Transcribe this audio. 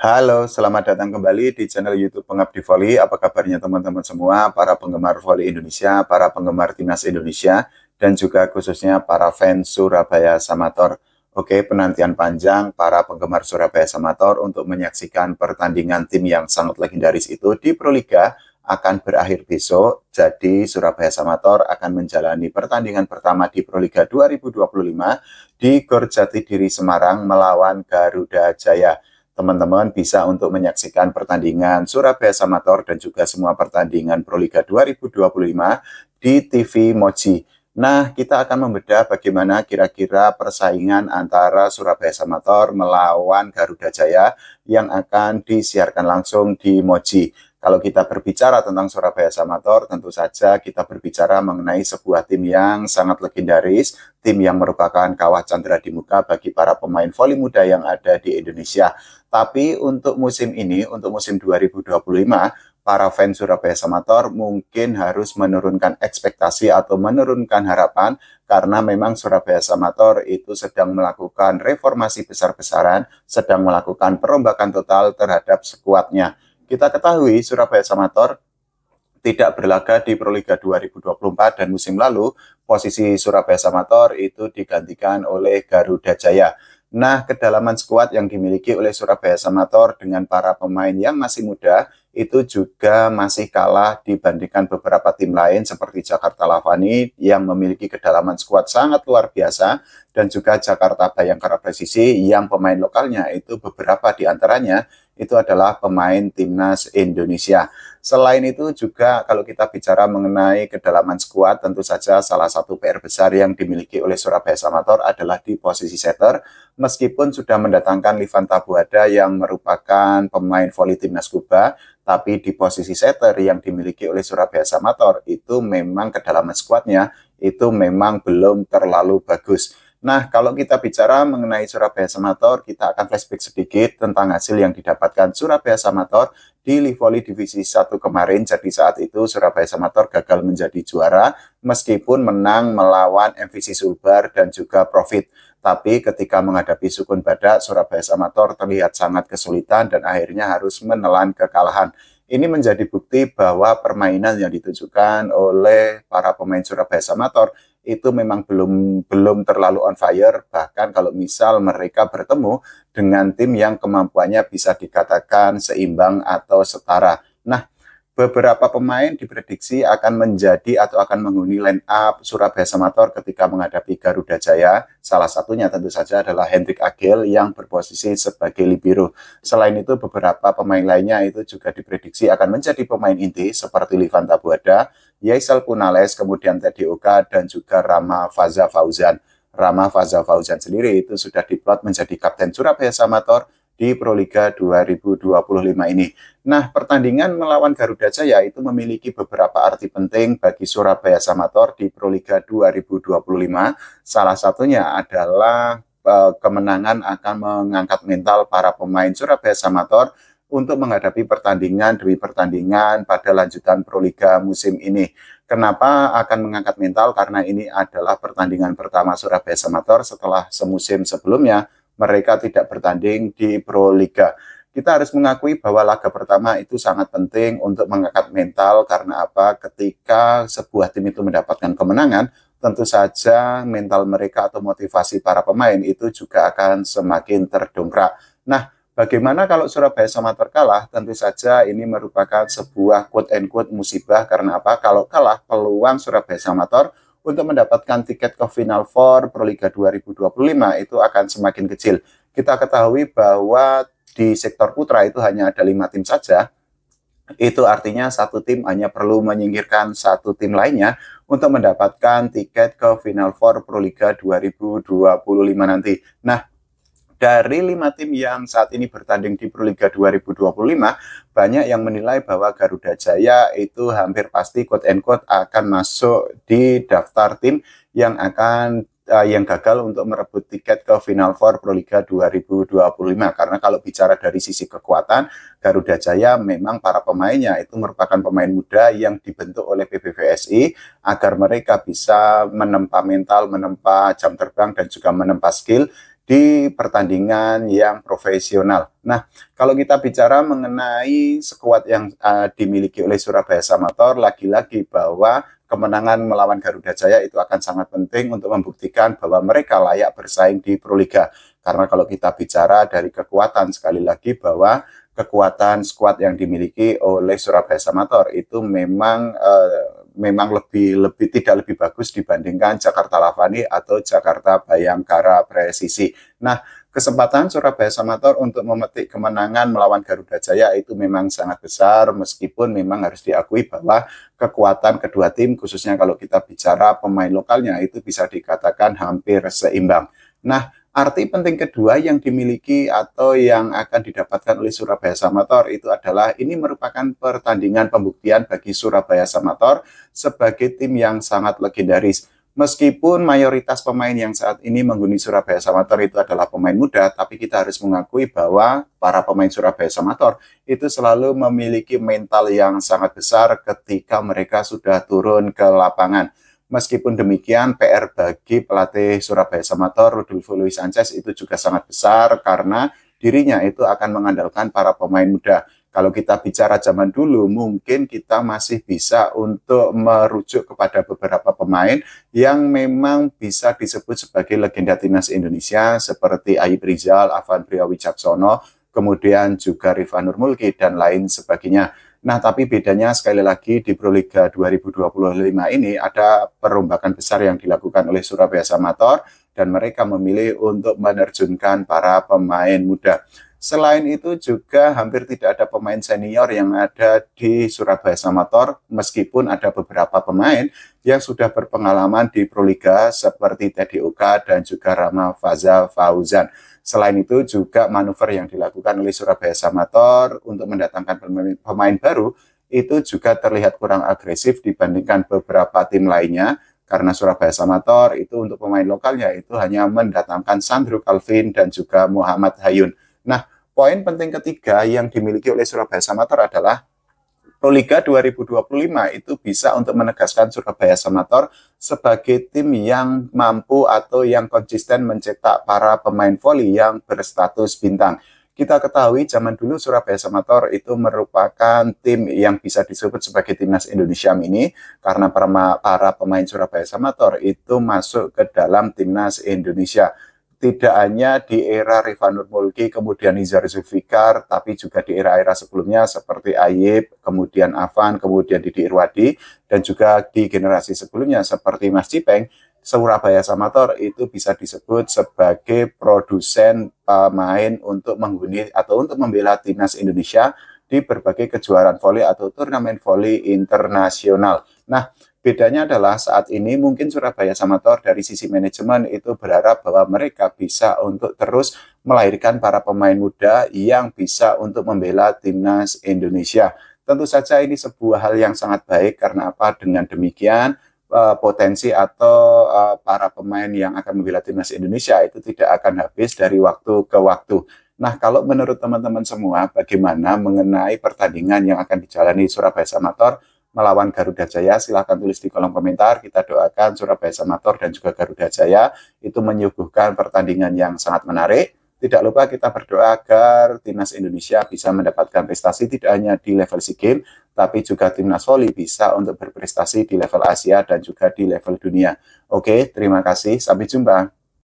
Halo, selamat datang kembali di channel YouTube Pengabdi Voli. Apa kabarnya teman-teman semua, para penggemar voli Indonesia, para penggemar timnas Indonesia, dan juga khususnya para fans Surabaya Samator. Oke, penantian panjang para penggemar Surabaya Samator untuk menyaksikan pertandingan tim yang sangat legendaris itu di Proliga akan berakhir besok. Jadi Surabaya Samator akan menjalani pertandingan pertama di Proliga 2025 di Gor Jatidiri Semarang melawan Garuda Jaya. Teman-teman bisa untuk menyaksikan pertandingan Surabaya Samator dan juga semua pertandingan Proliga 2025 di TV Moji. Nah, kita akan membedah bagaimana kira-kira persaingan antara Surabaya Samator melawan Garuda Jaya yang akan disiarkan langsung di Moji. Kalau kita berbicara tentang Surabaya Samator, tentu saja kita berbicara mengenai sebuah tim yang sangat legendaris, tim yang merupakan kawah candera di muka bagi para pemain voli muda yang ada di Indonesia. Tapi untuk musim ini, untuk musim 2025, para fans Surabaya Samator mungkin harus menurunkan ekspektasi atau menurunkan harapan karena memang Surabaya Samator itu sedang melakukan reformasi besar-besaran, sedang melakukan perombakan total terhadap skuadnya. Kita ketahui Surabaya Samator tidak berlaga di Proliga 2024 dan musim lalu posisi Surabaya Samator itu digantikan oleh Garuda Jaya. Nah, kedalaman skuad yang dimiliki oleh Surabaya Samator dengan para pemain yang masih muda itu juga masih kalah dibandingkan beberapa tim lain seperti Jakarta Lavani yang memiliki kedalaman skuad sangat luar biasa dan juga Jakarta Bayangkara Presisi yang pemain lokalnya itu beberapa diantaranya itu adalah pemain timnas Indonesia. Selain itu juga kalau kita bicara mengenai kedalaman skuad, tentu saja salah satu PR besar yang dimiliki oleh Surabaya Samator adalah di posisi setter. Meskipun sudah mendatangkan Livan Tabuada yang merupakan pemain voli timnas Kuba, tapi di posisi setter yang dimiliki oleh Surabaya Samator itu memang kedalaman skuadnya itu memang belum terlalu bagus. Nah, kalau kita bicara mengenai Surabaya Samator, kita akan flashback sedikit tentang hasil yang didapatkan Surabaya Samator di Livoli Divisi 1 kemarin. Jadi saat itu Surabaya Samator gagal menjadi juara meskipun menang melawan MVC Sulbar dan juga Profit. Tapi ketika menghadapi Sukun Badak, Surabaya Samator terlihat sangat kesulitan dan akhirnya harus menelan kekalahan. Ini menjadi bukti bahwa permainan yang ditunjukkan oleh para pemain Surabaya Samator itu memang belum terlalu on fire, bahkan kalau misal mereka bertemu dengan tim yang kemampuannya bisa dikatakan seimbang atau setara. Nah, beberapa pemain diprediksi akan menjadi atau akan menghuni line up Surabaya Samator ketika menghadapi Garuda Jaya. Salah satunya tentu saja adalah Hendrik Agel yang berposisi sebagai libero. Selain itu beberapa pemain lainnya itu juga diprediksi akan menjadi pemain inti seperti Livan Tabuada, Yaisal Punales, kemudian Teddy Oka, dan juga Rama Faza Fauzan. Rama Faza Fauzan sendiri itu sudah diplot menjadi kapten Surabaya Samator di Proliga 2025 ini. Nah, pertandingan melawan Garuda Jaya itu memiliki beberapa arti penting bagi Surabaya Samator di Proliga 2025. Salah satunya adalah kemenangan akan mengangkat mental para pemain Surabaya Samator untuk menghadapi pertandingan demi pertandingan pada lanjutan Proliga musim ini. Kenapa akan mengangkat mental? Karena ini adalah pertandingan pertama Surabaya Samator setelah semusim sebelumnya mereka tidak bertanding di Proliga. Kita harus mengakui bahwa laga pertama itu sangat penting untuk mengangkat mental karena apa? Ketika sebuah tim itu mendapatkan kemenangan, tentu saja mental mereka atau motivasi para pemain itu juga akan semakin terdongkrak. Nah, bagaimana kalau Surabaya Samator kalah? Tentu saja ini merupakan sebuah quote-and-quote musibah karena apa? Kalau kalah, peluang Surabaya Samator untuk mendapatkan tiket ke Final Four Proliga 2025 itu akan semakin kecil. Kita ketahui bahwa di sektor putra itu hanya ada 5 tim saja. Itu artinya satu tim hanya perlu menyingkirkan satu tim lainnya untuk mendapatkan tiket ke Final Four Proliga 2025 nanti. Nah, dari 5 tim yang saat ini bertanding di Proliga 2025, banyak yang menilai bahwa Garuda Jaya itu hampir pasti quote-and-quote akan masuk di daftar tim yang akan yang gagal untuk merebut tiket ke Final Four Proliga 2025. Karena kalau bicara dari sisi kekuatan, Garuda Jaya memang para pemainnya itu merupakan pemain muda yang dibentuk oleh PBVSI agar mereka bisa menempa mental, menempa jam terbang, dan juga menempa skill di pertandingan yang profesional. Nah, kalau kita bicara mengenai skuad yang dimiliki oleh Surabaya Samator, lagi-lagi bahwa kemenangan melawan Garuda Jaya itu akan sangat penting untuk membuktikan bahwa mereka layak bersaing di Proliga. Karena kalau kita bicara dari kekuatan, sekali lagi bahwa kekuatan skuad yang dimiliki oleh Surabaya Samator itu memang lebih tidak lebih bagus dibandingkan Jakarta Lavani atau Jakarta Bayangkara Presisi. Nah, kesempatan Surabaya Samator untuk memetik kemenangan melawan Garuda Jaya itu memang sangat besar, meskipun memang harus diakui bahwa kekuatan kedua tim, khususnya kalau kita bicara pemain lokalnya, itu bisa dikatakan hampir seimbang. Nah, arti penting kedua yang dimiliki atau yang akan didapatkan oleh Surabaya Samator itu adalah ini merupakan pertandingan pembuktian bagi Surabaya Samator sebagai tim yang sangat legendaris. Meskipun mayoritas pemain yang saat ini menghuni Surabaya Samator itu adalah pemain muda, tapi kita harus mengakui bahwa para pemain Surabaya Samator itu selalu memiliki mental yang sangat besar ketika mereka sudah turun ke lapangan. Meskipun demikian, PR bagi pelatih Surabaya Samator, Rodolfo Luis Sanchez, itu juga sangat besar karena dirinya itu akan mengandalkan para pemain muda. Kalau kita bicara zaman dulu, mungkin kita masih bisa untuk merujuk kepada beberapa pemain yang memang bisa disebut sebagai legenda timnas Indonesia, seperti Ayib Rizal, Afan Priyawijaksono, kemudian juga Rifa Nurmulki, dan lain sebagainya. Nah, tapi bedanya sekali lagi di Proliga 2025 ini ada perombakan besar yang dilakukan oleh Surabaya Samator dan mereka memilih untuk menerjunkan para pemain muda. Selain itu juga hampir tidak ada pemain senior yang ada di Surabaya Samator, meskipun ada beberapa pemain yang sudah berpengalaman di Proliga seperti Teddy Oka dan juga Rama Faza Fauzan. Selain itu juga manuver yang dilakukan oleh Surabaya Samator untuk mendatangkan pemain baru itu juga terlihat kurang agresif dibandingkan beberapa tim lainnya, karena Surabaya Samator itu untuk pemain lokalnya itu hanya mendatangkan Sandro Calvin dan juga Muhammad Hayun. Nah, poin penting ketiga yang dimiliki oleh Surabaya Samator adalah Proliga 2025 itu bisa untuk menegaskan Surabaya Samator sebagai tim yang mampu atau yang konsisten mencetak para pemain voli yang berstatus bintang. Kita ketahui zaman dulu Surabaya Samator itu merupakan tim yang bisa disebut sebagai timnas Indonesia mini karena para pemain Surabaya Samator itu masuk ke dalam timnas Indonesia. Tidak hanya di era Rifa Nurmulki, kemudian Nizar Zulfikar, tapi juga di era-era sebelumnya seperti Ayib, kemudian Afan, kemudian Didi Irwadi, dan juga di generasi sebelumnya seperti Mas Cipeng, Surabaya Samator itu bisa disebut sebagai produsen pemain untuk menghuni atau untuk membela timnas Indonesia di berbagai kejuaraan voli atau turnamen voli internasional. Nah, bedanya adalah saat ini mungkin Surabaya Samator dari sisi manajemen itu berharap bahwa mereka bisa untuk terus melahirkan para pemain muda yang bisa untuk membela timnas Indonesia. Tentu saja ini sebuah hal yang sangat baik karena apa? Dengan demikian potensi atau para pemain yang akan membela timnas Indonesia itu tidak akan habis dari waktu ke waktu. Nah, kalau menurut teman-teman semua, bagaimana mengenai pertandingan yang akan dijalani Surabaya Samator melawan Garuda Jaya? Silahkan tulis di kolom komentar. Kita doakan Surabaya Samator dan juga Garuda Jaya itu menyuguhkan pertandingan yang sangat menarik. Tidak lupa kita berdoa agar timnas Indonesia bisa mendapatkan prestasi tidak hanya di level SEA Games, tapi juga timnas voli bisa untuk berprestasi di level Asia dan juga di level dunia. Oke, terima kasih. Sampai jumpa.